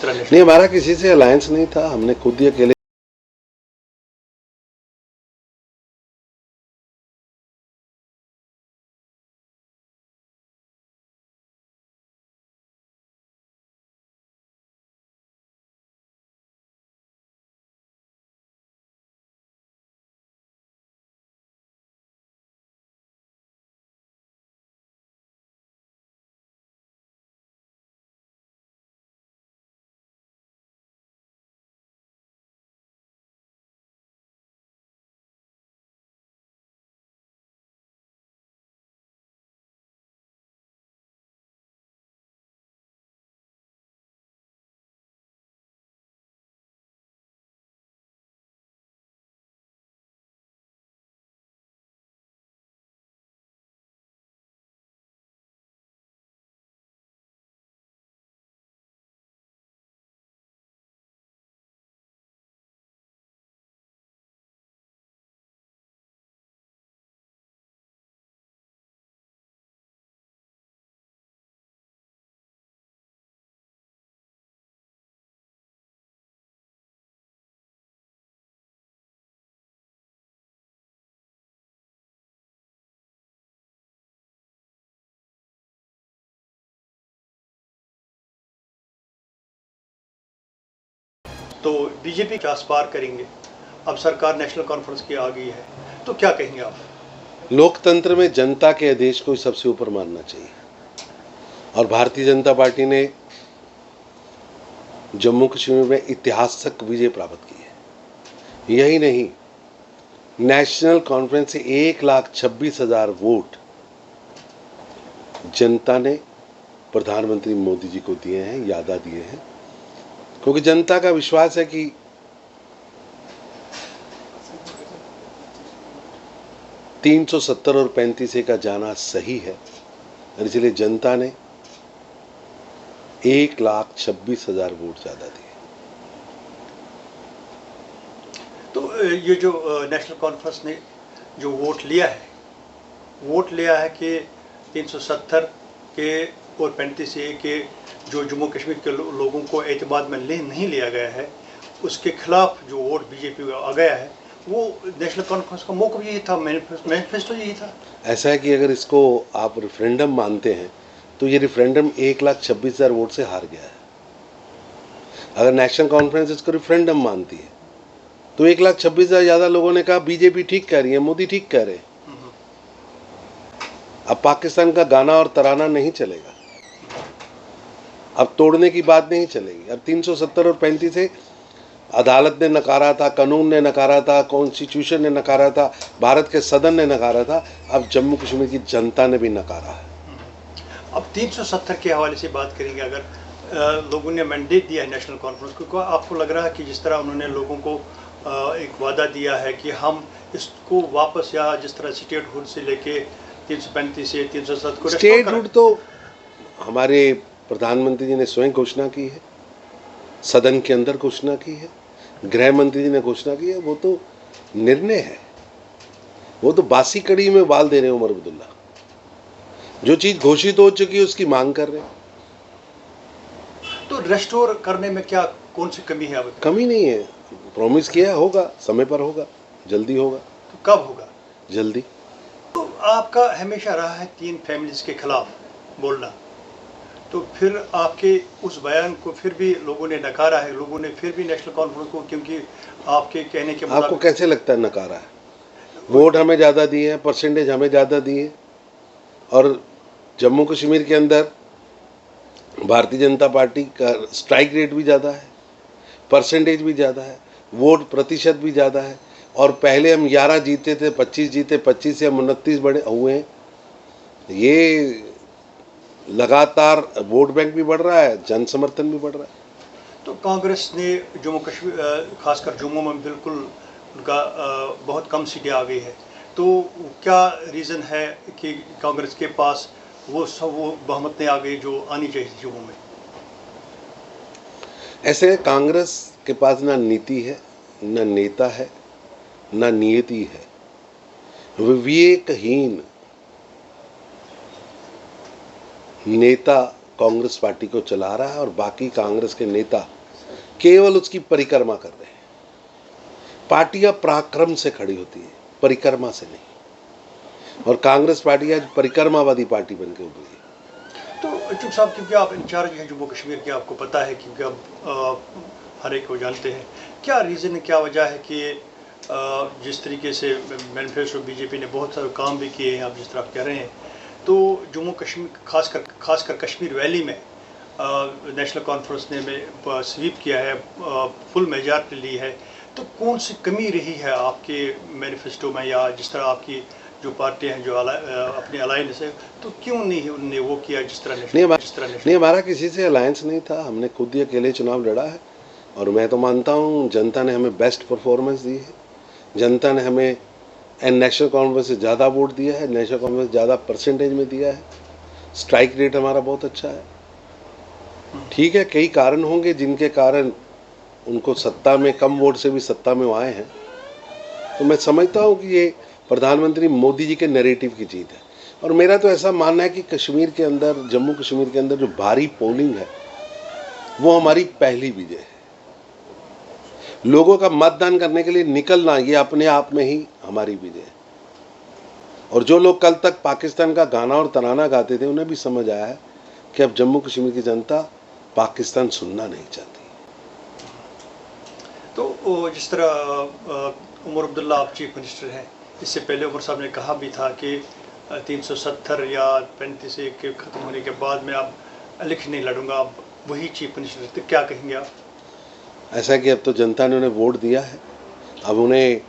तरह नहीं, हमारा किसी से अलायंस नहीं था, हमने खुद ही अकेले तो बीजेपी के आस पार करेंगे। अब सरकार नेशनल कॉन्फ्रेंस की आ गई है, तो क्या कहेंगे आप? लोकतंत्र में जनता के आदेश को सबसे ऊपर मानना चाहिए और भारतीय जनता पार्टी ने जम्मू कश्मीर में ऐतिहासिक विजय प्राप्त की है। यही नहीं, नेशनल कॉन्फ्रेंस से 1,26,000 वोट जनता ने प्रधानमंत्री मोदी जी को दिए हैं, यादा दिए हैं, क्योंकि जनता का विश्वास है कि 370 और 35 का जाना सही है, और इसलिए जनता ने 1,26,000 वोट ज्यादा दिए। तो ये जो नेशनल कॉन्फ्रेंस ने जो वोट लिया है कि 370 के और 35 के जो जम्मू कश्मीर के लोगों को एतमाद में नहीं लिया गया है, उसके खिलाफ जो वोट बीजेपी आ गया है, वो नेशनल कॉन्फ्रेंस का मौका यही था, मैनिफेस्टो यही था। ऐसा है कि अगर इसको आप रेफरेंडम मानते हैं तो ये रेफरेंडम 1,26,000 वोट से हार गया है। अगर नेशनल कॉन्फ्रेंस इसको रेफरेंडम मानती है तो 1,26,000 ज्यादा लोगों ने कहा बीजेपी ठीक कह रही है, मोदी ठीक कह रहे हैं। अब पाकिस्तान का गाना और तराना नहीं चलेगा, अब तोड़ने की बात नहीं चलेगी। अब 370 और 35 से अदालत ने नकारा था, कानून ने नकारा था, कॉन्स्टिट्यूशन ने नकारा था, भारत के सदन ने नकारा था, अब जम्मू कश्मीर की जनता ने भी नकारा है। अब 370 के हवाले से बात करेंगे। अगर लोगों ने मैंडेट दिया है नेशनल कॉन्फ्रेंस को, आपको लग रहा है कि जिस तरह उन्होंने लोगों को एक वादा दिया है कि हम इसको वापस, या जिस तरह स्टेटहुड से लेके 335 से 370 को, स्टेटहुड तो हमारे प्रधानमंत्री जी ने स्वयं घोषणा की है, सदन के अंदर घोषणा की है, गृह मंत्री जी ने घोषणा की है, वो तो निर्णय है, वो तो बासी कड़ी में बाल दे रहे हैं उमर अब्दुल्ला। जो चीज घोषित हो चुकी है उसकी मांग कर रहे हैं। तो रेस्टोर करने में क्या कौन सी कमी है? अब कमी नहीं है, प्रॉमिस किया होगा, समय पर होगा, जल्दी होगा। तो कब होगा? जल्दी। तो आपका हमेशा रहा है 3 फैमिलीज के खिलाफ बोलना, तो फिर आपके उस बयान को फिर भी लोगों ने नकारा है, लोगों ने फिर भी नेशनल कॉन्फ्रेंस को, क्योंकि आपके कहने के आपको कैसे लगता है नकारा है? वोट हमें ज़्यादा दिए हैं, परसेंटेज हमें ज़्यादा दिए, और जम्मू कश्मीर के अंदर भारतीय जनता पार्टी का स्ट्राइक रेट भी ज़्यादा है, परसेंटेज भी ज़्यादा है, वोट प्रतिशत भी ज़्यादा है, और पहले हम 11 जीते थे, 25 जीते, 25 से हम 29 बड़े हुए हैं। ये लगातार वोट बैंक भी बढ़ रहा है, जन समर्थन भी बढ़ रहा है। तो कांग्रेस ने जम्मू कश्मीर, खासकर जम्मू में बिल्कुल उनका बहुत कम सीटें आ गई है, तो क्या रीज़न है कि कांग्रेस के पास वो बहुमत नहीं आ गई जो आनी चाहिए जम्मू में? ऐसे कांग्रेस के पास ना नीति है, ना नेता है, ना नियति है, विवेकहीन नेता कांग्रेस पार्टी को चला रहा है और बाकी कांग्रेस के नेता केवल उसकी परिक्रमा कर रहे हैं। पार्टियां पराक्रम से खड़ी होती है, परिक्रमा से नहीं, और कांग्रेस पार्टी आज परिक्रमावादी पार्टी बन के उभरी है। तो चुग साहब, क्योंकि आप इंचार्ज हैं जम्मू कश्मीर के, आपको पता है, क्योंकि आप हर एक को जानते हैं, क्या रीज़न है, क्या वजह है कि जिस तरीके से मैनिफेस्टो बीजेपी ने बहुत सारे काम भी किए हैं, आप जिस तरह आप कह रहे हैं, तो जम्मू कश्मीर खासकर कश्मीर वैली में नेशनल कॉन्फ्रेंस ने में स्वीप किया है, फुल मेजॉरिटी ली है, तो कौन सी कमी रही है आपके मैनिफेस्टो में, या जिस तरह आपकी जो पार्टियां हैं जो अपनी अलायंस है, तो क्यों नहीं उन्होंने वो किया जिस तरह नहीं, हमारा किसी से अलायंस नहीं था, हमने खुद ही अकेले चुनाव लड़ा है। और मैं तो मानता हूँ जनता ने हमें बेस्ट परफॉर्मेंस दी है, जनता ने हमें नेशनल कॉन्फ्रेंस से ज़्यादा वोट दिया है, नेशनल कॉन्फ्रेंस ज़्यादा परसेंटेज में दिया है, स्ट्राइक रेट हमारा बहुत अच्छा है। ठीक है, कई कारण होंगे जिनके कारण उनको सत्ता में कम वोट से भी सत्ता में वो आए हैं, तो मैं समझता हूँ कि ये प्रधानमंत्री मोदी जी के नैरेटिव की जीत है। और मेरा तो ऐसा मानना है कि कश्मीर के अंदर, जम्मू कश्मीर के अंदर जो भारी पोलिंग है वो हमारी पहली विजय है। लोगों का मतदान करने के लिए निकलना ये अपने आप में ही हमारी विजय है। और जो लोग कल तक पाकिस्तान का गाना और तराना गाते थे, उन्हें भी समझ आया है कि अब जम्मू कश्मीर की जनता पाकिस्तान सुनना नहीं चाहती। तो जिस तरह उमर अब्दुल्ला आप चीफ मिनिस्टर हैं, इससे पहले उमर साहब ने कहा भी था कि 370 या 35 के ख़त्म होने के बाद में अब इलेक्शन नहीं लड़ूंगा, अब वही चीफ मिनिस्टर, तो क्या कहेंगे आप? ऐसा कि अब तो जनता ने उन्हें वोट दिया है, अब उन्हें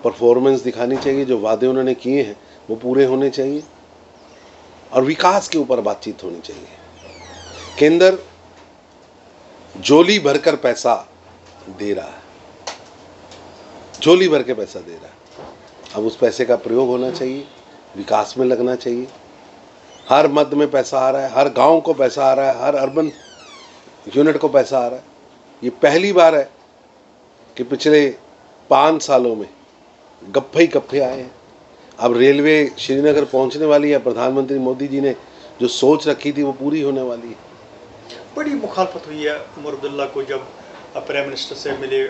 परफॉर्मेंस दिखानी चाहिए, जो वादे उन्होंने किए हैं वो पूरे होने चाहिए, और विकास के ऊपर बातचीत होनी चाहिए। केंद्र झोली भरकर पैसा दे रहा है, झोली भर के पैसा दे रहा है, अब उस पैसे का प्रयोग होना चाहिए, विकास में लगना चाहिए। हर मद में पैसा आ रहा है, हर गांव को पैसा आ रहा है, हर अर्बन यूनिट को पैसा आ रहा है। ये पहली बार है कि पिछले 5 सालों में गप्फे ही गप्फे आए हैं। अब रेलवे श्रीनगर पहुंचने वाली है, प्रधानमंत्री मोदी जी ने जो सोच रखी थी वो पूरी होने वाली है। बड़ी मुखालफत हुई है उमर अब्दुल्ला को, जब प्राइम मिनिस्टर से मिले,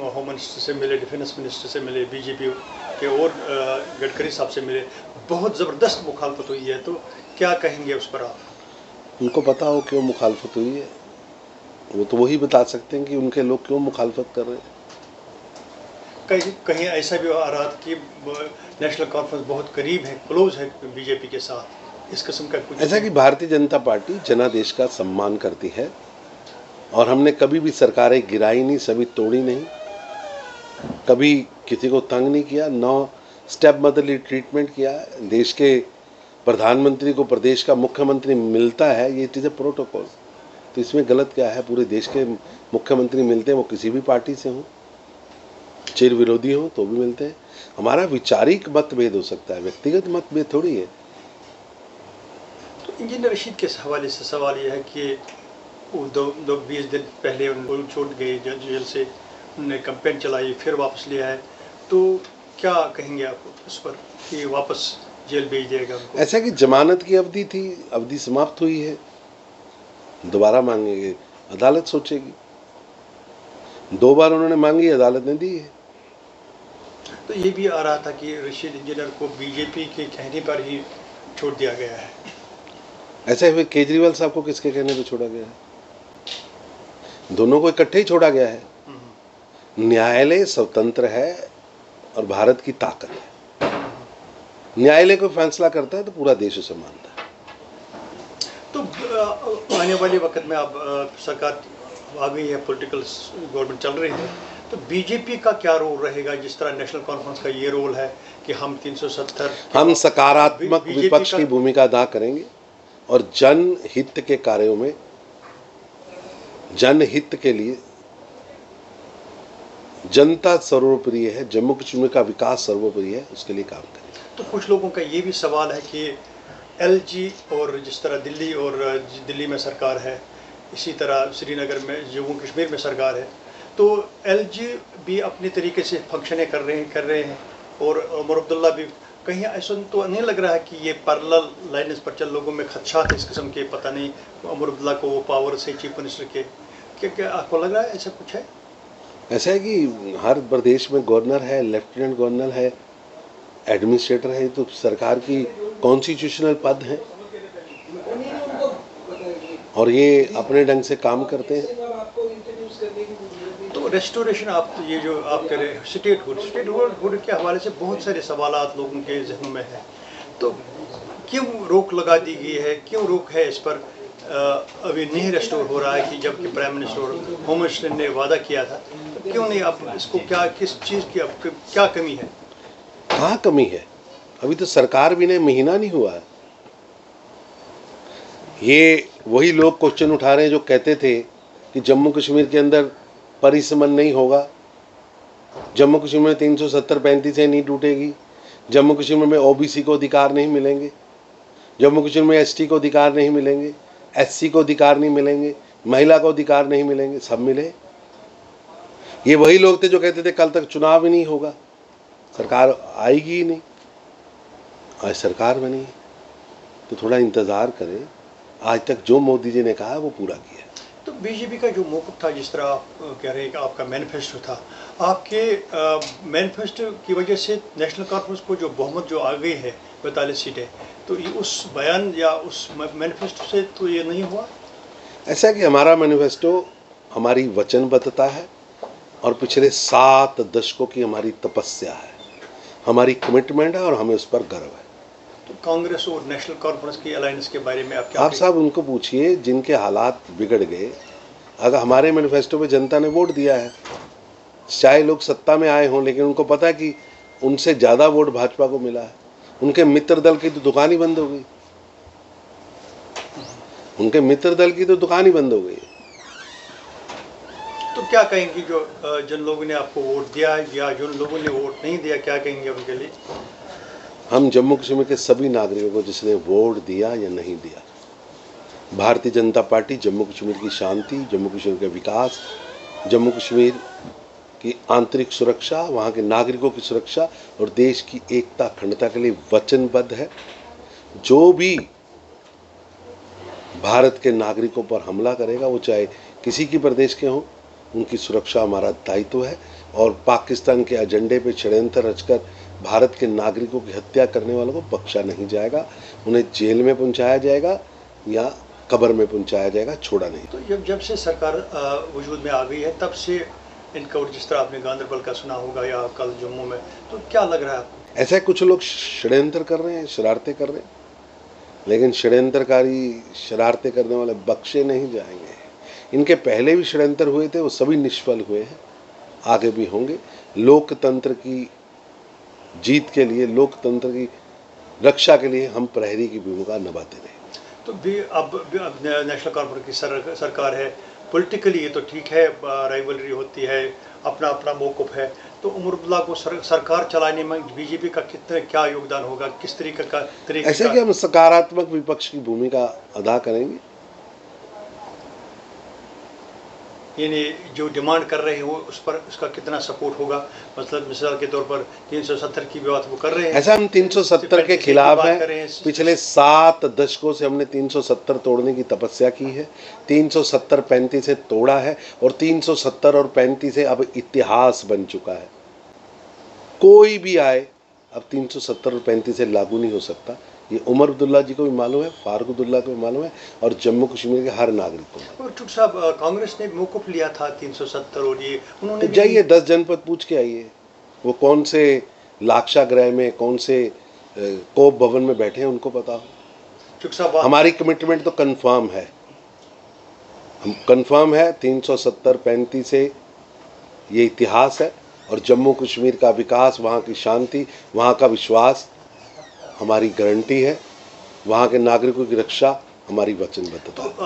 होम मिनिस्टर से मिले, डिफेंस मिनिस्टर से मिले, बीजेपी के और गडकरी साहब से मिले, बहुत ज़बरदस्त मुखालफत हुई है, तो क्या कहेंगे उस पर आप? उनको पता हो क्यों मुखालफत हुई है, वो तो वही बता सकते हैं कि उनके लोग क्यों मुखालफत कर रहे हैं। कहीं ऐसा भी आ रहा था कि नेशनल कॉन्फ्रेंस बहुत करीब है, क्लोज है बीजेपी के साथ, इस किस्म का कुछ? ऐसा कि भारतीय जनता पार्टी जनादेश का सम्मान करती है, और हमने कभी भी सरकारें गिराई नहीं, सभी तोड़ी नहीं, कभी किसी को तंग नहीं किया, न स्टेप मदरली ट्रीटमेंट किया। देश के प्रधानमंत्री को प्रदेश का मुख्यमंत्री मिलता है, ये इट इज़ ए प्रोटोकॉल, तो इसमें गलत क्या है? पूरे देश के मुख्यमंत्री मिलते हैं, वो किसी भी पार्टी से हों, चिर विरोधी हों तो भी मिलते हैं। हमारा वैचारिक मतभेद हो सकता है, व्यक्तिगत मतभेद थोड़ी है। तो इंजीनियर रशीद के हवाले से सवाल यह है कि वो 20 दिन पहले उनको छोड़ गए जेल से, उन्होंने कैंपेन चलाई, फिर वापस लिया है, तो क्या कहेंगे आप उस पर कि वापस जेल भेज देगा उनको? ऐसा कि जमानत की अवधि थी, अवधि समाप्त हुई है, दोबारा मांगेंगे, अदालत सोचेगी। 2 बार उन्होंने मांगी, अदालत ने दी है। तो ये भी आ रहा था कि रशीद इंजीनियर को बीजेपी के कहने पर ही छोड़ दिया गया है। ऐसा फिर केजरीवाल साहब को किसके कहने पे छोड़ा गया है? दोनों को इकट्ठे ही छोड़ा गया है। न्यायालय स्वतंत्र है और भारत की ताकत है। न्यायालय को फैसला करता है तो पूरा देश उसे मानता है। तो आने वाले वक्त में अब सरकार आ गई है, पॉलिटिकल गवर्नमेंट चल रही है, तो बीजेपी का क्या रोल रहेगा? जिस तरह नेशनल कॉन्फ्रेंस का ये रोल है कि हम 370, हम सकारात्मक विपक्ष की भूमिका अदा करेंगे और जनहित के कार्यों में, जनहित के लिए, जनता सर्वोपरि है, जम्मू कश्मीर का विकास सर्वोपरि है, उसके लिए काम करेंगे। तो कुछ लोगों का ये भी सवाल है कि एलजी और जिस तरह दिल्ली में सरकार है, इसी तरह श्रीनगर में, जम्मू कश्मीर में सरकार है, तो एलजी भी अपने तरीके से फंक्शनें कर रहे हैं और उमर अब्दुल्ला भी कहीं ऐसा तो नहीं लग रहा है कि ये पैरेलल लाइन्स पर चल लोगों में खदशात इस किस्म के, पता नहीं उमर अब्दुल्ला को वो पावर से चीफ मिनिस्टर के, क्या आपको लग रहा है ऐसा कुछ है? ऐसा है कि हर प्रदेश में गवर्नर है, लेफ्टिनेंट गवर्नर है, एडमिनिस्ट्रेटर है, तो सरकार की कॉन्स्टिट्यूशनल पद है और ये अपने ढंग से काम करते हैं। तो रेस्टोरेशन आप ये जो आप कह रहे हैं स्टेटहुड के हवाले से बहुत सारे सवालात लोगों के जहनों में है, तो क्यों रोक लगा दी गई है, क्यों रोक है इस पर? अभी नहीं रेस्टोर हो रहा है कि जबकि प्राइम मिनिस्टर और होम मिनिस्टर ने वादा किया था, तो क्यों नहीं? आप इसको क्या, किस चीज़ की आपकी क्या कमी है? कहाँ कमी है? अभी तो सरकार भी ने महीना नहीं हुआ है। ये वही लोग क्वेश्चन उठा रहे हैं जो कहते थे कि जम्मू कश्मीर के अंदर परिसमन नहीं होगा, जम्मू कश्मीर में 370-35 नहीं टूटेगी, जम्मू कश्मीर में ओबीसी को अधिकार नहीं मिलेंगे, जम्मू कश्मीर में एसटी को अधिकार नहीं मिलेंगे, एससी को अधिकार नहीं मिलेंगे, महिला को अधिकार नहीं मिलेंगे। सब मिले। ये वही लोग थे जो कहते थे कल तक चुनाव ही नहीं होगा, सरकार आएगी ही नहीं। आज सरकार बनी है तो थोड़ा इंतज़ार करें। आज तक जो मोदी जी ने कहा वो पूरा किया। तो बीजेपी का जो मौक़िफ़ था, जिस तरह आप कह रहे हैं कि आपका मैनिफेस्टो था, आपके मैनिफेस्टो की वजह से नेशनल कॉन्फ्रेंस को जो बहुमत जो आ गई है 42 सीटें, तो ये उस बयान या उस मैनिफेस्टो से तो ये नहीं हुआ? ऐसा है कि हमारा मैनिफेस्टो हमारी वचनबद्धता है और पिछले 7 दशकों की हमारी तपस्या है, हमारी कमिटमेंट है और हमें उस पर गर्व है। तो कांग्रेस और नेशनल कॉन्फ्रेंस की अलायंस के बारे में आप क्या? आप साहब उनको पूछिए जिनके हालात बिगड़ गए। अगर हमारे मैनिफेस्टो पे जनता ने वोट दिया है, चाहे लोग सत्ता में आए हों, लेकिन उनको पता है कि उनसे ज़्यादा वोट भाजपा को मिला है। उनके मित्र दल की तो दुकान ही बंद हो गई, उनके मित्र दल की तो दुकान ही बंद हो गई। तो क्या कहेंगी जो जिन लोगों ने आपको वोट दिया या जिन लोगों ने वोट नहीं दिया, क्या कहेंगे उनके लिए? हम जम्मू कश्मीर के सभी नागरिकों को, जिसने वोट दिया या नहीं दिया, भारतीय जनता पार्टी जम्मू कश्मीर की शांति, जम्मू कश्मीर का विकास, जम्मू कश्मीर की आंतरिक सुरक्षा, वहाँ के नागरिकों की सुरक्षा और देश की एकता अखंडता के लिए वचनबद्ध है। जो भी भारत के नागरिकों पर हमला करेगा, वो चाहे किसी की प्रदेश के हों, उनकी सुरक्षा हमारा दायित्व है। और पाकिस्तान के एजेंडे पे षड्यंत्र रचकर भारत के नागरिकों की हत्या करने वालों को बख्शा नहीं जाएगा। उन्हें जेल में पहुंचाया जाएगा या कब्र में पहुंचाया जाएगा, छोड़ा नहीं। तो जब से सरकार वजूद में आ गई है, तब से इनका, और जिस तरह आपने गांधरबल का सुना होगा या कल जम्मू में, तो क्या लग रहा है आपको? ऐसा कुछ लोग षड्यंत्र कर रहे हैं, शरारतें कर रहे हैं, लेकिन षड्यंत्रकारी शरारतें करने वाले बख्शे नहीं जाएंगे। इनके पहले भी षड्यंत्र हुए थे, वो सभी निष्फल हुए हैं, आगे भी होंगे। लोकतंत्र की जीत के लिए, लोकतंत्र की रक्षा के लिए हम प्रहरी की भूमिका निभाते रहे। तो भी अब नेशनल कॉन्फ्रेंस की सरकार है, पॉलिटिकली ये तो ठीक है, राइवलरी होती है, अपना अपना मौक़िफ़ है, तो उमर अब्दुल्ला को सरकार चलाने में बीजेपी का कितना क्या योगदान होगा, किस तरीके का ऐसे कि हम सकारात्मक विपक्ष की भूमिका अदा करेंगे। यानी जो डिमांड कर रहे हैं वो उस पर उसका कितना सपोर्ट होगा? मतलब मिसाल के तौर पर 370 की बात वो कर रहे हैं। ऐसा हम 370 के खिलाफ हैं। पिछले 7 दशकों से हमने 370 तोड़ने की तपस्या की है। 370-35 से तोड़ा है और 370 और 35 से अब इतिहास बन चुका है। कोई भी आए अब 370 और 35 से लागू नहीं हो सकता। ये उमर अब्दुल्ला जी को भी मालूम है, फारूक अब्दुल्ला को भी मालूम है और जम्मू कश्मीर के हर नागरिक को। और चुट साहब, कांग्रेस ने मौक़िफ़ लिया था 370 और ये उन्होंने तो जाइए 10 जनपद पूछ के आइए, वो कौन से लाक्षा गृह में, कौन से कोप भवन में बैठे हैं, उनको पता हो। चुट साहब, हमारी कमिटमेंट तो कंफर्म है, हम कंफर्म है। 370-35 से ये इतिहास है और जम्मू कश्मीर का विकास, वहाँ की शांति, वहाँ का विश्वास हमारी गारंटी है। वहाँ के नागरिकों की रक्षा हमारी वचनबद्धता। तो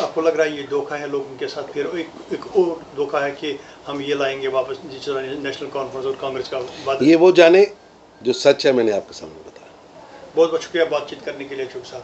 आपको लग रहा है ये धोखा है लोगों के साथ? फिर एक और धोखा है कि हम ये लाएंगे वापस, जिस तरह नेशनल कॉन्फ्रेंस और कांग्रेस का बात। ये वो जाने जो सच है, मैंने आपके सामने बताया। बहुत बहुत शुक्रिया बातचीत करने के लिए चुग साहब।